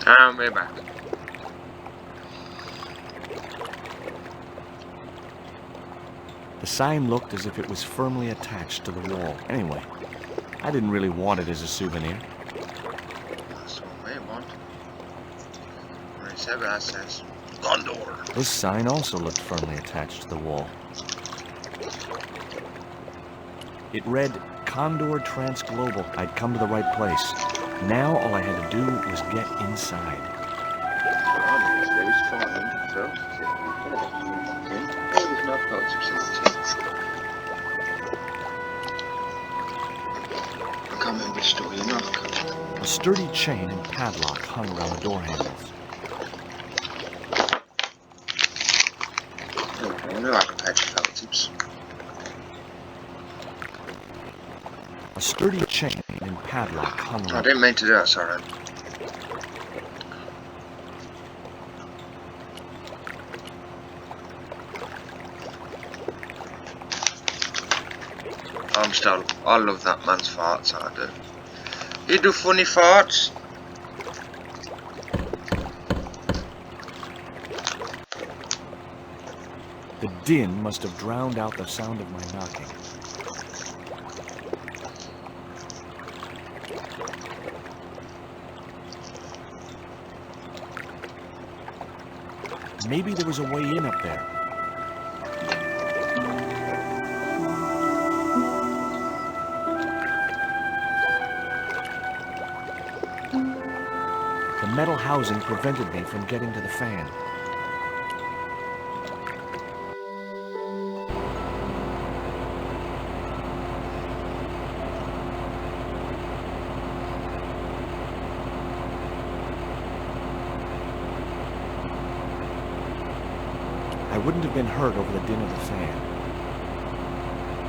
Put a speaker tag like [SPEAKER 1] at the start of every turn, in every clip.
[SPEAKER 1] And we're back.
[SPEAKER 2] The sign looked as if it was firmly attached to the wall. Anyway, I didn't really want it as a souvenir.
[SPEAKER 1] That's what we want. Whatever that says. Gondor.
[SPEAKER 2] This sign also looked firmly attached to the wall. It read, Condor Transglobal. I'd come to the right place. Now all I had to do was get inside.
[SPEAKER 1] I can't remember which door you knock.
[SPEAKER 2] A sturdy chain and padlock hung around the door handles.
[SPEAKER 1] I knew I could patch felt tips.
[SPEAKER 2] A sturdy chain and padlock hung
[SPEAKER 1] I
[SPEAKER 2] around.
[SPEAKER 1] didn't mean to do that, sorry. I love that man's farts, I do. He do funny farts.
[SPEAKER 2] The din must have drowned out the sound of my knocking. Maybe there was a way in up there. The metal housing prevented me from getting to the fan. I wouldn't have been hurt over the din of the fan.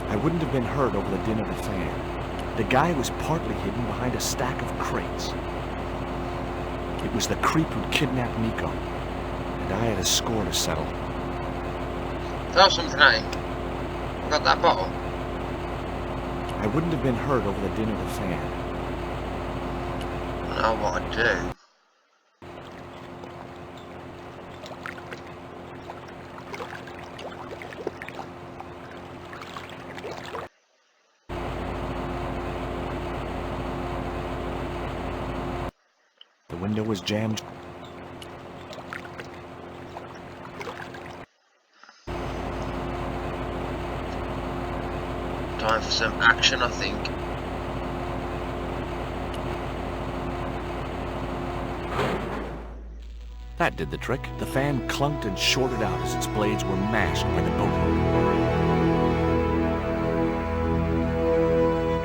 [SPEAKER 2] I wouldn't have been hurt over the din of the fan. The guy was partly hidden behind a stack of crates. It was the creep who'd kidnapped Nico, and I had a score to settle.
[SPEAKER 1] Throw something at him. I got that bottle.
[SPEAKER 2] I wouldn't have been hurt over the din of the fan.
[SPEAKER 1] I know what I'd do.
[SPEAKER 2] The window was jammed.
[SPEAKER 1] Time for some action, I think.
[SPEAKER 2] That did the trick. The fan clunked and shorted out as its blades were mashed by the boat.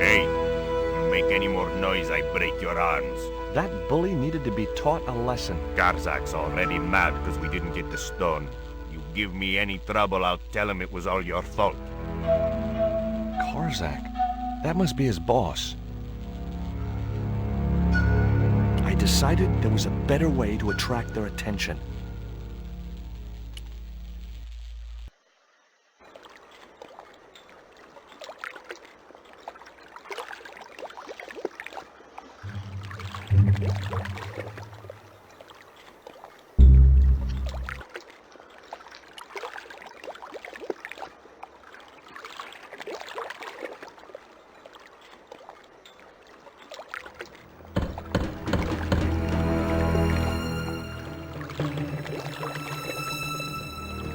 [SPEAKER 3] Hey, you make any more noise, I break your arms.
[SPEAKER 2] That bully needed to be taught a lesson.
[SPEAKER 3] Garzak's already mad because we didn't get the stone. You give me any trouble, I'll tell him it was all your fault.
[SPEAKER 2] Karzak? That must be his boss. I decided there was a better way to attract their attention.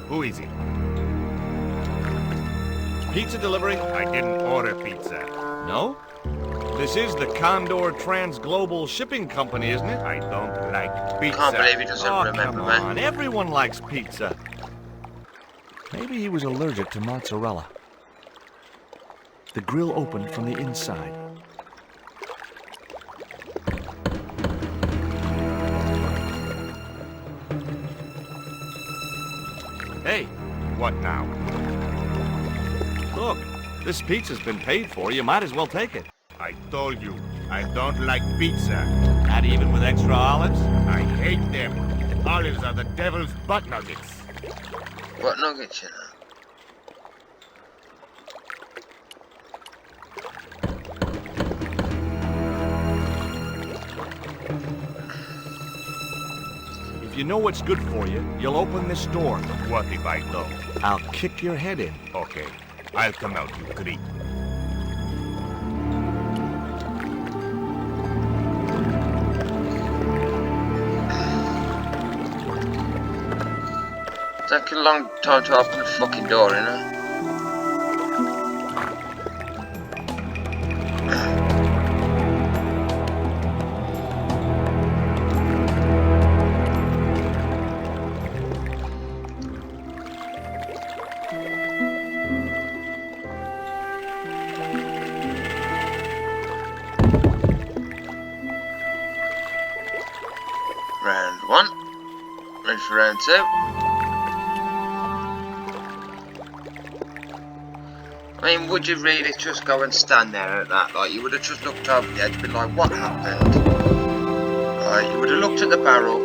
[SPEAKER 3] Who is it?
[SPEAKER 4] Pizza delivery?
[SPEAKER 3] I didn't order pizza.
[SPEAKER 4] No? This is the Condor Transglobal Shipping Company, isn't it?
[SPEAKER 3] I don't like pizza.
[SPEAKER 1] Can't believe he doesn't
[SPEAKER 4] Oh,
[SPEAKER 1] remember,
[SPEAKER 4] come
[SPEAKER 1] man.
[SPEAKER 4] on. Everyone likes pizza.
[SPEAKER 2] Maybe he was allergic to mozzarella. The grill opened from the inside.
[SPEAKER 4] Hey,
[SPEAKER 3] What now?
[SPEAKER 4] look. This pizza's been paid for. You might as well take it.
[SPEAKER 3] I told you, I don't like pizza.
[SPEAKER 4] Not even with extra olives?
[SPEAKER 3] I hate them. Olives are the devil's butt nuggets.
[SPEAKER 1] What nuggets, you know?
[SPEAKER 4] you know what's good for you, you'll open this door.
[SPEAKER 3] What if I don't?
[SPEAKER 2] I'll kick your head in.
[SPEAKER 3] Okay, I'll come out, you creep.
[SPEAKER 1] Take a long time to open the fucking door, you know? Round one. Ready for round two. I mean, would you really just go and stand there at that? Like, you would have just looked over the edge and been like, what happened? Right, you would have looked at the barrel,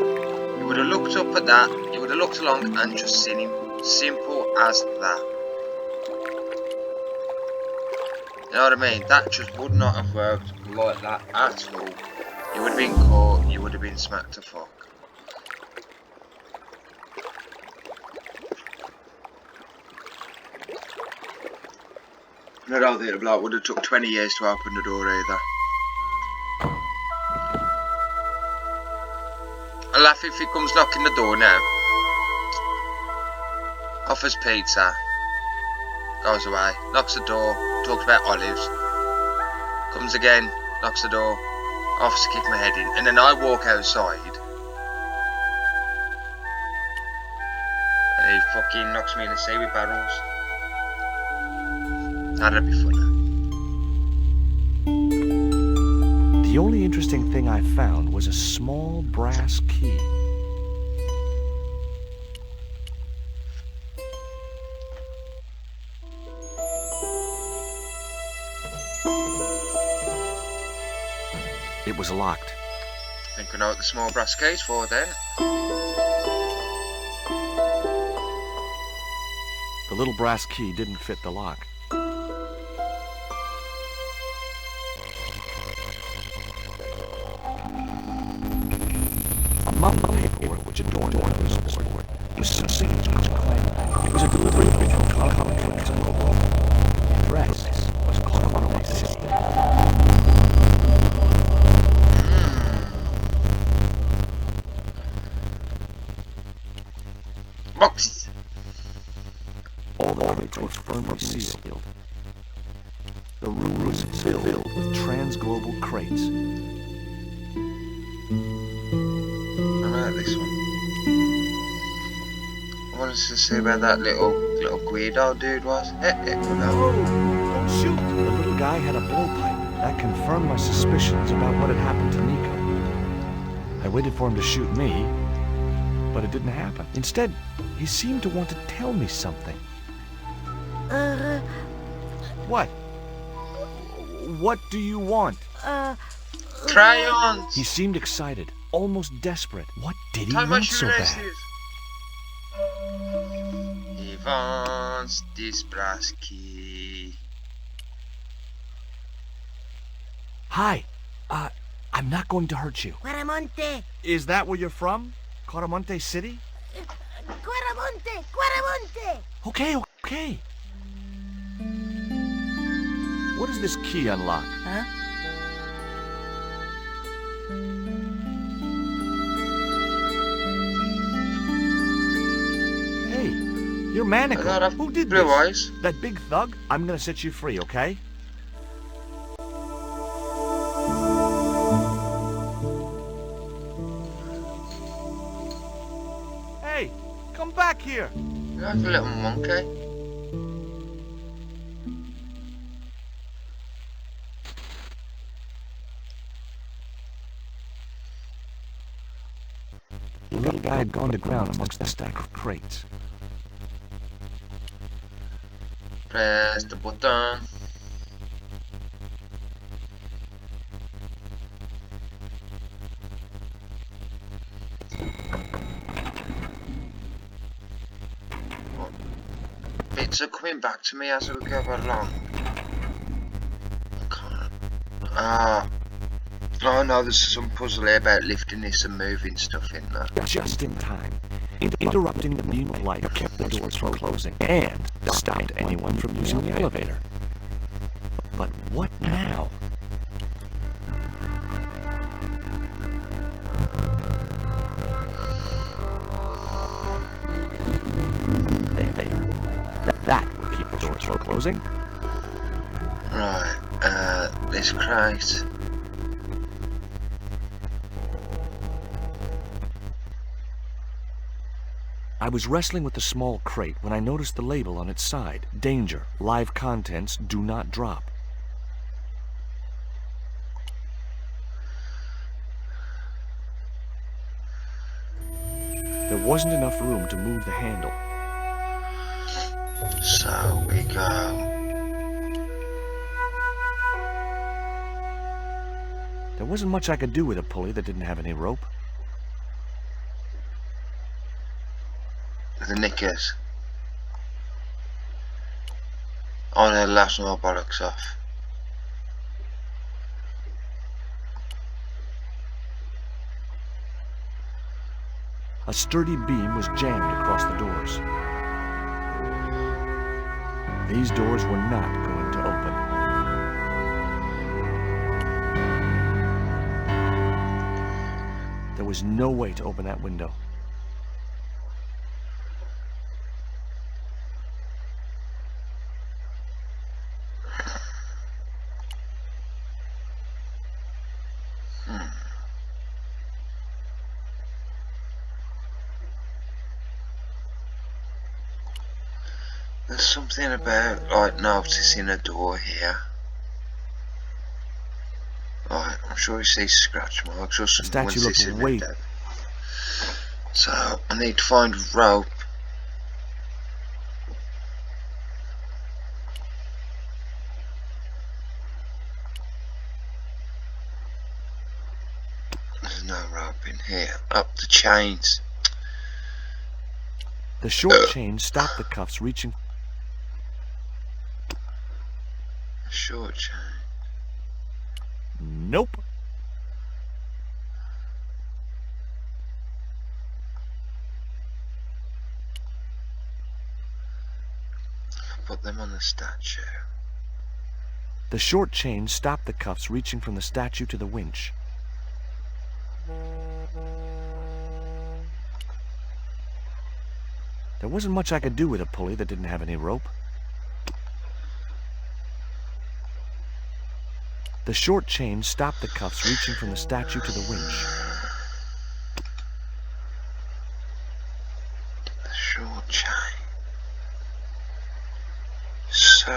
[SPEAKER 1] you would have looked up at that, you would have looked along and just seen him. Simple as that. You know what I mean? That just would not have worked like that at all. You would have been caught, you would have been smacked to fuck. I don't think the bloke would have took 20 years to open the door either. I'll laugh if he comes knocking the door now. Offers pizza. Goes away. Knocks the door. Talks about olives. Comes again. Knocks the door. Offers to kick my head in. And then I walk outside. And he fucking knocks me in the sea with barrels. That'd be funny.
[SPEAKER 2] The only interesting thing I found was a small brass key. It was locked.
[SPEAKER 1] Think we know what the small brass key's for then.
[SPEAKER 2] The little brass key didn't fit the lock. Among the paperwork which adorned the board was some signature claim. It was a delivery from Coventry to Global. The address was Coventry City.
[SPEAKER 1] Boxes.
[SPEAKER 2] All the crates were firmly sealed. The room was filled with trans-global crates.
[SPEAKER 1] This one. I wanted to see where that little Guido dude was.
[SPEAKER 2] Don't shoot! The little guy had a blowpipe. That confirmed my suspicions about what had happened to Nico. I waited for him to shoot me, but it didn't happen. Instead, he seemed to want to tell me something. What? What do you want?
[SPEAKER 1] Crayons!
[SPEAKER 2] He seemed excited, almost desperate. What did he
[SPEAKER 1] Time
[SPEAKER 2] want so bad?
[SPEAKER 1] He wants this brass key.
[SPEAKER 2] Hi. I'm not going to hurt you.
[SPEAKER 5] Quaramonte!
[SPEAKER 4] Is that where you're from? Caramonte City?
[SPEAKER 5] Quaramonte! Quaramonte!
[SPEAKER 2] Okay. What does this key unlock?
[SPEAKER 5] Huh?
[SPEAKER 2] Hey, you're Manico.
[SPEAKER 1] I got
[SPEAKER 2] Who did
[SPEAKER 1] blue
[SPEAKER 2] this?
[SPEAKER 1] eyes.
[SPEAKER 2] That big thug? I'm gonna set you free, okay?
[SPEAKER 4] Hey, come back here.
[SPEAKER 1] You're like a little monkey.
[SPEAKER 2] The little guy had gone to ground amongst the stack of crates.
[SPEAKER 1] Press the button. Bits are coming back to me as we go along. I can't. Oh no, there's some puzzle here about lifting this and moving stuff in there.
[SPEAKER 2] Just in time, interrupting the beam of light kept the doors from closing and stopped anyone from using the elevator. But what now? That would keep the doors from closing.
[SPEAKER 1] Right, this crate.
[SPEAKER 2] I was wrestling with the small crate when I noticed the label on its side. Danger. Live contents do not drop. There wasn't enough room to move the handle.
[SPEAKER 1] So we go.
[SPEAKER 2] There wasn't much I could do with a pulley that didn't have any rope.
[SPEAKER 1] The knickers. Oh no, the last one all bollocks off.
[SPEAKER 2] A sturdy beam was jammed across the doors. These doors were not going to open. There was no way to open that window.
[SPEAKER 1] There's something about like noticing a door here. Right, I'm sure you see scratch marks or something.
[SPEAKER 2] Statue looked way.
[SPEAKER 1] So I need to find rope. There's no rope in here. Up the chains.
[SPEAKER 2] The short chain stopped the cuffs reaching.
[SPEAKER 1] Short chain.
[SPEAKER 2] Nope.
[SPEAKER 1] Put them on the statue.
[SPEAKER 2] The short chain stopped the cuffs reaching from the statue to the winch. There wasn't much I could do with a pulley that didn't have any rope. The short chain stopped the cuffs reaching from the statue to the winch.
[SPEAKER 1] The short chain. So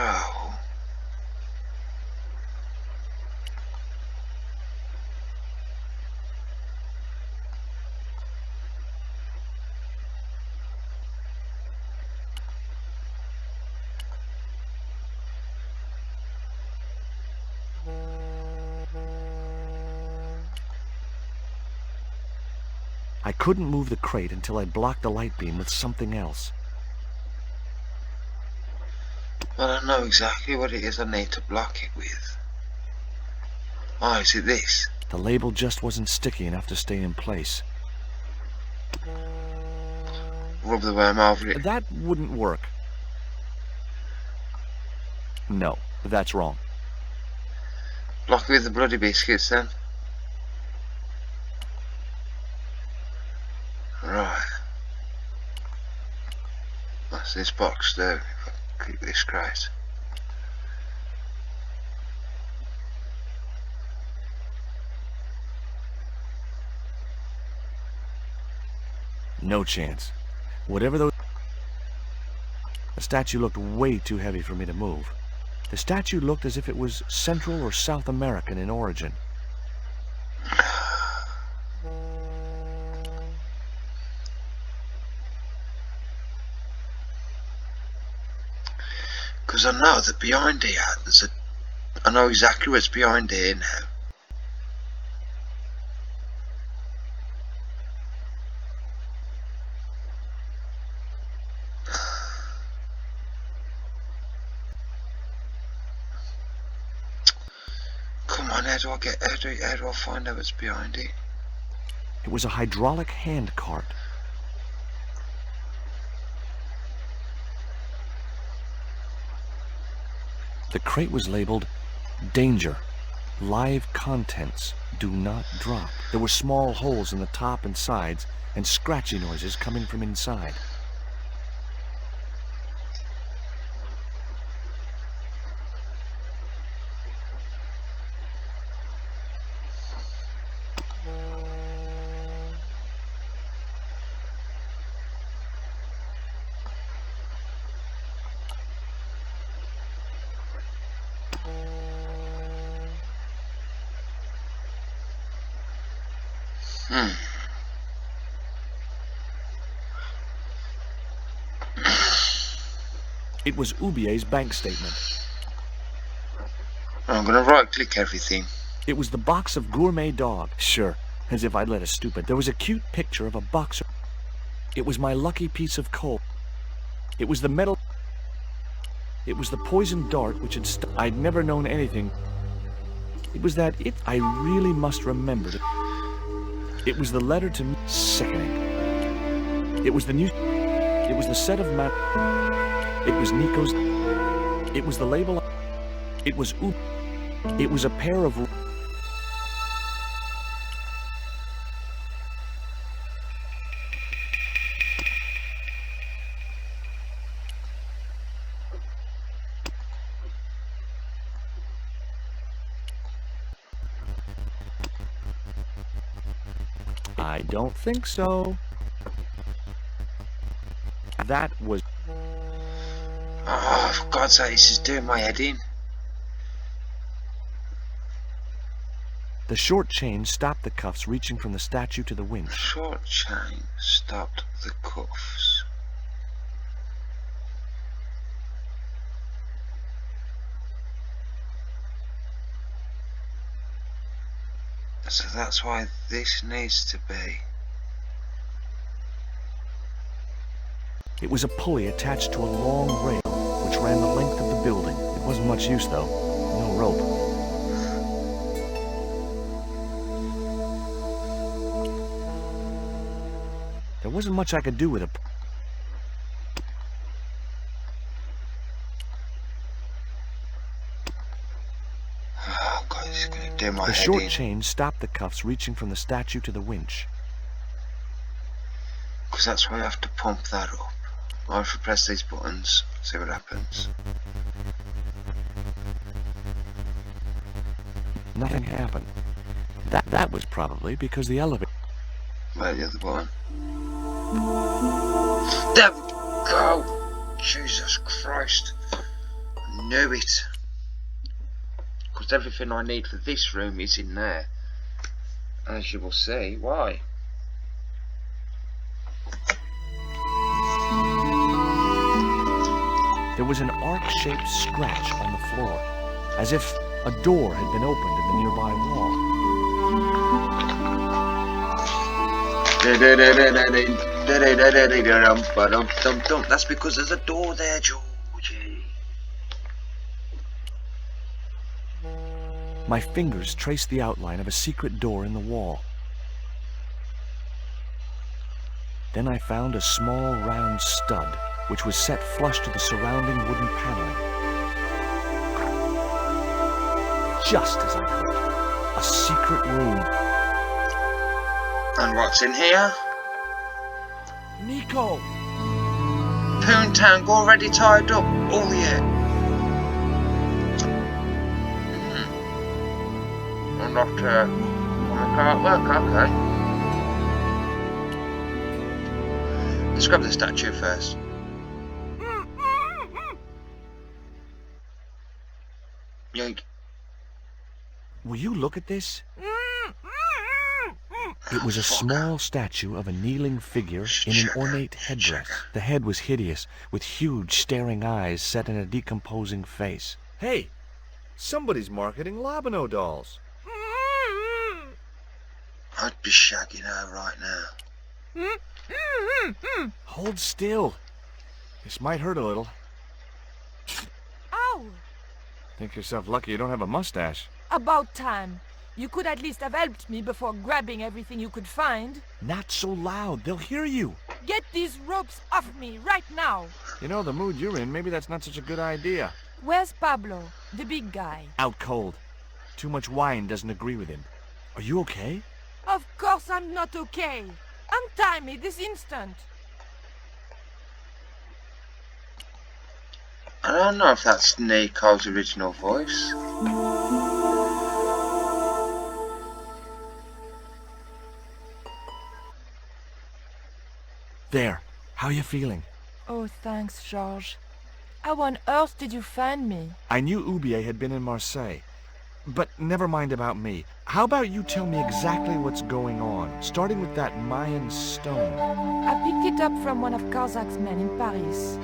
[SPEAKER 2] I couldn't move the crate until I blocked the light beam with something else.
[SPEAKER 1] I don't know exactly what it is I need to block it with. Oh, is it this?
[SPEAKER 2] The label just wasn't sticky enough to stay in place.
[SPEAKER 1] Rub the worm over it.
[SPEAKER 2] That wouldn't work. No, that's wrong.
[SPEAKER 1] Block it with the bloody biscuits then. Right. What's this box do? If I click this crate.
[SPEAKER 2] No chance. Whatever those... The statue looked way too heavy for me to move. The statue looked as if it was Central or South American in origin.
[SPEAKER 1] Because I know that behind here, I know exactly what's behind here now. Come And how do I find out what's behind it?
[SPEAKER 2] It was a hydraulic hand cart. The crate was labeled, "Danger. Live contents. Do not drop." There were small holes in the top and sides, and scratchy noises coming from inside. It was Ubier's bank statement.
[SPEAKER 1] I'm gonna right-click everything.
[SPEAKER 2] It was the box of gourmet dog. Sure, as if I'd let a stupid. There was a cute picture of a boxer. It was my lucky piece of coal. It was the metal. It was the poisoned dart which had I'd never known anything. It was that I really must remember it. It was the letter to me. Sickening. It was the new. It was the set of map. It was Nico's. It was the label. It was It was a pair of. I don't think so. That was.
[SPEAKER 1] Oh, for God's sake, this is doing my head in.
[SPEAKER 2] The short chain stopped the cuffs reaching from the statue to the winch.
[SPEAKER 1] Short chain stopped the cuffs. So that's why this needs to be.
[SPEAKER 2] It was a pulley attached to a long rail which ran the length of the building. It wasn't much use though. No rope. There wasn't much I could do with it.
[SPEAKER 1] Oh God, this is gonna do my
[SPEAKER 2] The
[SPEAKER 1] head
[SPEAKER 2] short
[SPEAKER 1] in.
[SPEAKER 2] chain stopped the cuffs reaching from the statue to the winch.
[SPEAKER 1] Because that's why I have to pump that up. I have to press these buttons, see what happens.
[SPEAKER 2] Nothing happened. That was probably because the elevator.
[SPEAKER 1] Wait, the other button. There we go! Jesus Christ. I knew it. Because everything I need for this room is in there. As you will see. Why?
[SPEAKER 2] There was an arc-shaped scratch on the floor, as if a door had been opened in the nearby wall.
[SPEAKER 1] That's because there's a door there, Georgie.
[SPEAKER 2] My fingers traced the outline of a secret door in the wall. Then I found a small round stud, which was set flush to the surrounding wooden paneling. Just as I hoped, a secret room.
[SPEAKER 1] And what's in here?
[SPEAKER 2] Nico!
[SPEAKER 1] Poontang already tied up. Oh yeah. I'm not artwork, okay. Let's grab the statue first. Yoink.
[SPEAKER 2] Will you look at this? It was a small statue of a kneeling figure in an ornate headdress. The head was hideous, with huge staring eyes set in a decomposing face.
[SPEAKER 4] Hey, somebody's marketing Labino dolls.
[SPEAKER 1] I'd be shagging her right now.
[SPEAKER 2] Hold still. This might hurt a little.
[SPEAKER 5] Ow!
[SPEAKER 4] Think yourself lucky you don't have a mustache.
[SPEAKER 6] About time. You could at least have helped me before grabbing everything you could find.
[SPEAKER 2] Not so loud. They'll hear you.
[SPEAKER 6] Get these ropes off me, right now.
[SPEAKER 4] You know, the mood you're in, maybe that's not such a good idea.
[SPEAKER 6] Where's Pablo, the big guy?
[SPEAKER 2] Out cold. Too much wine doesn't agree with him. Are you okay?
[SPEAKER 6] Of course I'm not okay. Untie me this instant.
[SPEAKER 1] I don't know if that's Nico's original voice.
[SPEAKER 2] There. How you feeling?
[SPEAKER 6] Oh, thanks, George. How on earth did you find me?
[SPEAKER 2] I knew Ubier had been in Marseille. But never mind about me. How about you tell me exactly what's going on, starting with that Mayan stone?
[SPEAKER 6] I picked it up from one of Karzak's men in Paris.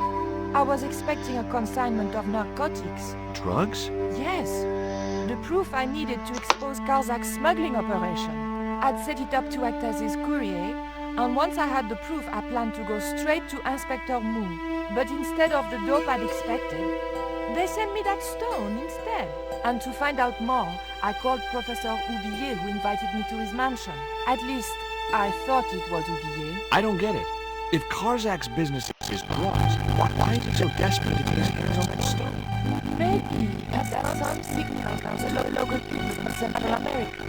[SPEAKER 6] I was expecting a consignment of narcotics.
[SPEAKER 2] Drugs?
[SPEAKER 6] Yes. The proof I needed to expose Karzak's smuggling operation. I'd set it up to act as his courier, and once I had the proof, I planned to go straight to Inspector Mou. But instead of the dope I'd expected, they sent me that stone instead. And to find out more, I called Professor Oublier, who invited me to his mansion. At least, I thought it was Oublier.
[SPEAKER 2] I don't get it. If Karzak's business is drugs, why is he so desperate to get his hands on that stone?
[SPEAKER 6] Maybe that's some signal from the local people from Central America.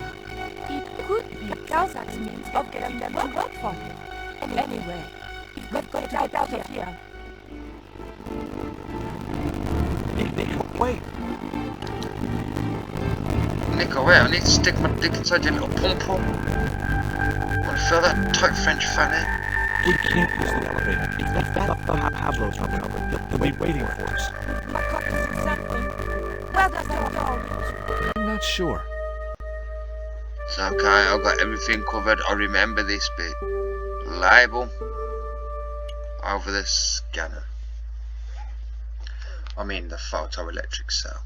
[SPEAKER 6] It could be Karzak's means of getting them work for him. Anyway, we've got to get out of here.
[SPEAKER 2] Wait.
[SPEAKER 1] Nico, wait, I need to stick my dick inside your little pom-pom. Wanna feel that tight French fanny?
[SPEAKER 2] We can't use the elevator. If that Pablo's not covered, he'll be waiting for us.
[SPEAKER 6] My compass is exactly. Where does the door lead?
[SPEAKER 2] I'm not sure.
[SPEAKER 1] It's okay, I've got everything covered. I remember this bit. Label over the scanner. I mean the photoelectric cell.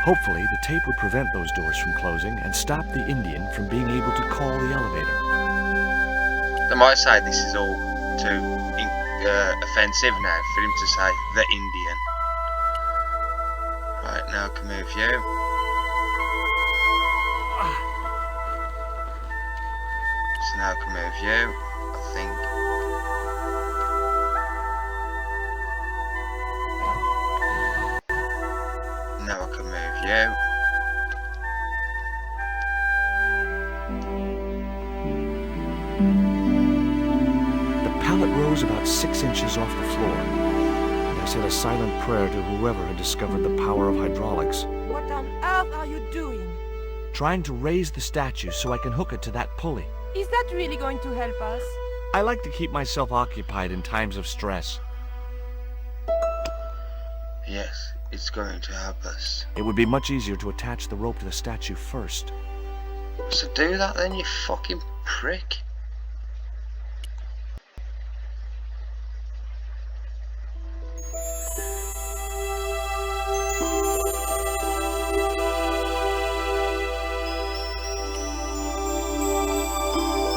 [SPEAKER 2] Hopefully, the tape would prevent those doors from closing and stop the Indian from being able to call the elevator.
[SPEAKER 1] They might say this is all too offensive now for him to say the Indian. Right, now I can move you. So now I can move you, I think. Now I can move you.
[SPEAKER 2] The pallet rose about 6 inches off the floor, and I said a silent prayer to whoever had discovered the power of hydraulics.
[SPEAKER 6] What on earth are you doing?
[SPEAKER 2] Trying to raise the statue so I can hook it to that pulley.
[SPEAKER 6] Is that really going to help us?
[SPEAKER 2] I like to keep myself occupied in times of stress.
[SPEAKER 1] Yes, it's going to help us.
[SPEAKER 2] It would be much easier to attach the rope to the statue first.
[SPEAKER 1] So do that then, you fucking prick.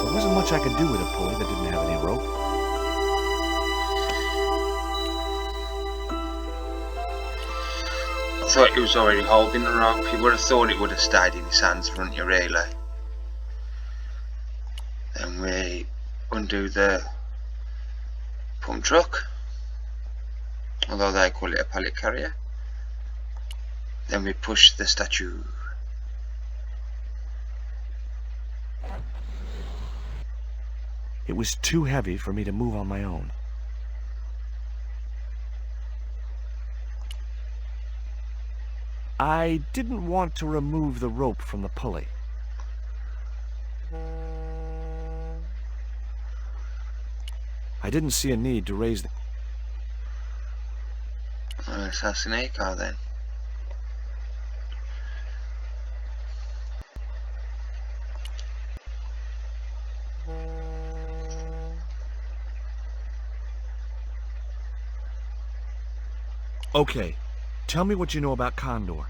[SPEAKER 2] There wasn't much I could do with a pulley that didn't have any rope.
[SPEAKER 1] I thought he was already holding the rope. You would have thought it would have stayed in his hands, wouldn't you, really? Then we undo the pump truck, although they call it a pallet carrier. Then we push the statue.
[SPEAKER 2] It was too heavy for me to move on my own. I didn't want to remove the rope from the pulley. I didn't see a need to raise the...
[SPEAKER 1] Assassinate car then.
[SPEAKER 2] Okay, tell me what you know about Condor.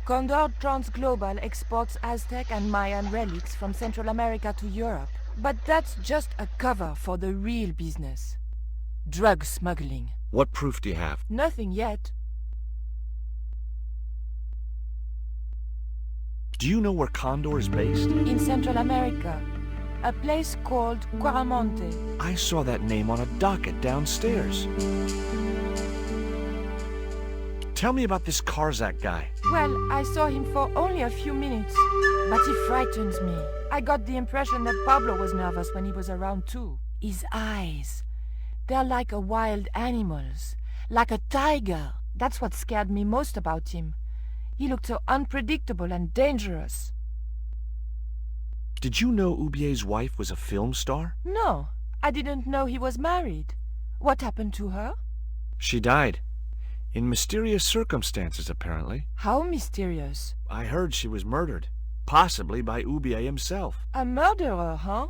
[SPEAKER 6] Condor Transglobal exports Aztec and Mayan relics from Central America to Europe. But that's just a cover for the real business. Drug smuggling.
[SPEAKER 2] What proof do you have?
[SPEAKER 6] Nothing yet.
[SPEAKER 2] Do you know where Condor is based?
[SPEAKER 6] In Central America. A place called Quaramonte.
[SPEAKER 2] I saw that name on a docket downstairs. Tell me about this Karzak guy.
[SPEAKER 6] Well, I saw him for only a few minutes, but he frightens me. I got the impression that Pablo was nervous when he was around too. His eyes, they're like a wild animal's, like a tiger. That's what scared me most about him. He looked so unpredictable and dangerous.
[SPEAKER 2] Did you know Ubier's wife was a film star?
[SPEAKER 6] No, I didn't know he was married. What happened to her?
[SPEAKER 2] She died. In mysterious circumstances, apparently.
[SPEAKER 6] How mysterious?
[SPEAKER 2] I heard she was murdered. Possibly by Ubier himself.
[SPEAKER 6] A murderer, huh?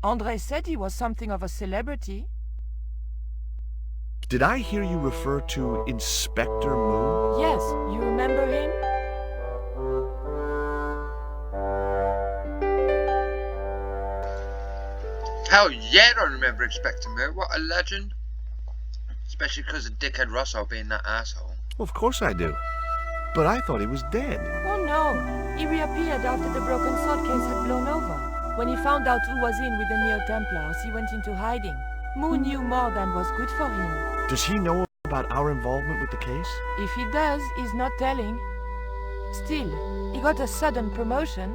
[SPEAKER 6] André said he was something of a celebrity.
[SPEAKER 2] Did I hear you refer to Inspector Moon?
[SPEAKER 6] Yes, you remember him?
[SPEAKER 1] Hell yeah, I remember Inspector Moon. What a legend. Especially because of Dickhead Russell being that asshole.
[SPEAKER 2] Well, of course I do. But I thought he was dead.
[SPEAKER 6] Oh no, he reappeared after the broken sword case had blown over. When he found out who was in with the Neo-Templars, he went into hiding. Moon knew more than was good for him.
[SPEAKER 2] Does he know about our involvement with the case?
[SPEAKER 6] If he does, he's not telling. Still, he got a sudden promotion.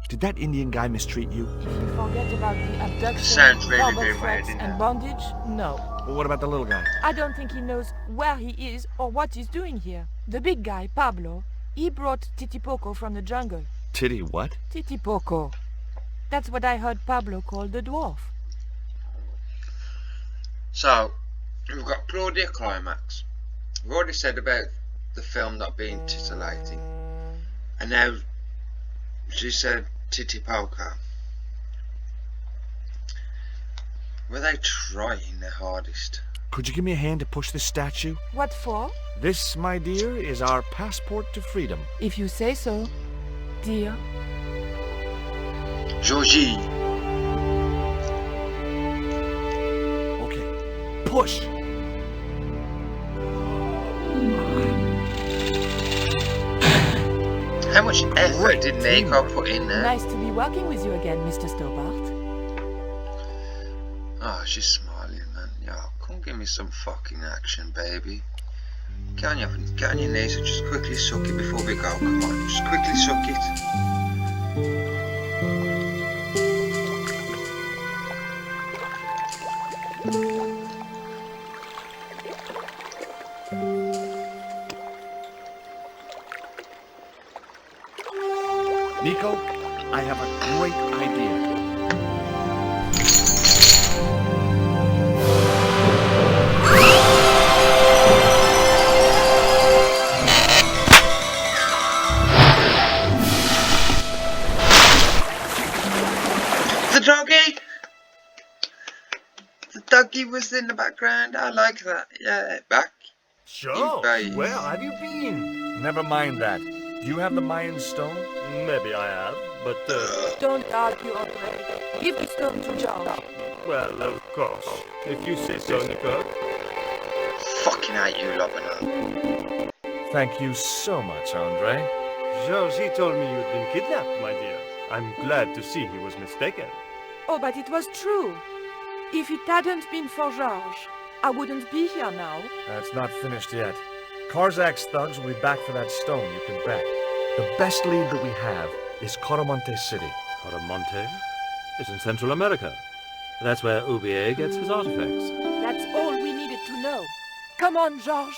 [SPEAKER 2] Did that Indian guy mistreat you?
[SPEAKER 6] If you forget about the abduction,
[SPEAKER 1] Sounds really
[SPEAKER 6] verbal
[SPEAKER 1] very
[SPEAKER 6] threats,
[SPEAKER 1] weird,
[SPEAKER 6] and bondage, no.
[SPEAKER 2] Well, what about the little guy?
[SPEAKER 6] I don't think he knows where he is or what he's doing here. The big guy, Pablo, he brought Titipoco from the jungle.
[SPEAKER 2] Titty what?
[SPEAKER 6] Titipoco. That's what I heard Pablo call the dwarf.
[SPEAKER 1] So, we've got Claudia Climax. We've already said about the film not being titillating. And now she said Titipoco. Were they trying their hardest?
[SPEAKER 2] Could you give me a hand to push this statue?
[SPEAKER 6] What for?
[SPEAKER 2] This, my dear, is our passport to freedom.
[SPEAKER 6] If you say so, dear.
[SPEAKER 1] Georgie.
[SPEAKER 2] Okay, push!
[SPEAKER 1] How much effort did Nico put in there?
[SPEAKER 6] Nice to be working with you again, Mr. Stobbart.
[SPEAKER 1] Oh, she's smiling, man. Yo, come give me some fucking action, baby. Get on your knees and just quickly suck it before we go. Come on, just quickly suck it.
[SPEAKER 2] Nico, I have a great idea.
[SPEAKER 1] The doggy! The doggy was in the background. I like that. Yeah, back.
[SPEAKER 4] Sure.
[SPEAKER 1] Bye.
[SPEAKER 4] Where have you been?
[SPEAKER 2] Never mind that. Do you have the Mayan stone?
[SPEAKER 4] Maybe I have, but,
[SPEAKER 6] Don't argue, André. Give the stone to George.
[SPEAKER 4] well, of course. If you say so, Nico.
[SPEAKER 1] Fucking hate you, Lobina.
[SPEAKER 2] Thank you so much, Andre.
[SPEAKER 4] George, he told me you'd been kidnapped, my dear. I'm glad to see he was mistaken.
[SPEAKER 6] Oh, but it was true. If it hadn't been for George, I wouldn't be here now.
[SPEAKER 2] It's not finished yet. Karzak's thugs will be back for that stone, you can bet. The best lead that we have is Coromonte City.
[SPEAKER 7] Coromonte is in Central America. That's where Ubier gets his artifacts.
[SPEAKER 6] That's all we needed to know. Come on, George.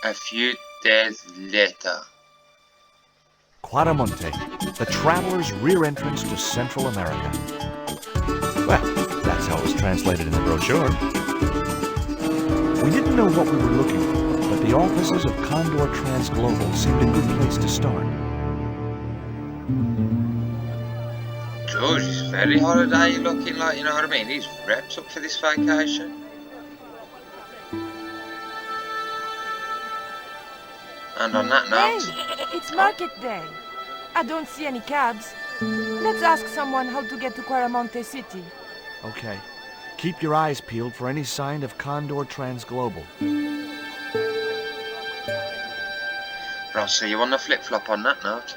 [SPEAKER 1] A few days later.
[SPEAKER 2] Quaramonte, the traveler's rear entrance to Central America. Well, that's how it was translated in the brochure. We didn't know what we were looking for, but the offices of Condor Transglobal seemed a good place to start.
[SPEAKER 1] George is very holiday looking, like, you know what I mean? He's reps up for this vacation. And on that
[SPEAKER 6] Hey,
[SPEAKER 1] note,
[SPEAKER 6] it's market day. I don't see any cabs. Let's ask someone how to get to Quaramonte City.
[SPEAKER 2] Okay. Keep your eyes peeled for any sign of Condor Transglobal.
[SPEAKER 1] But I'll see you on the flip-flop on that note.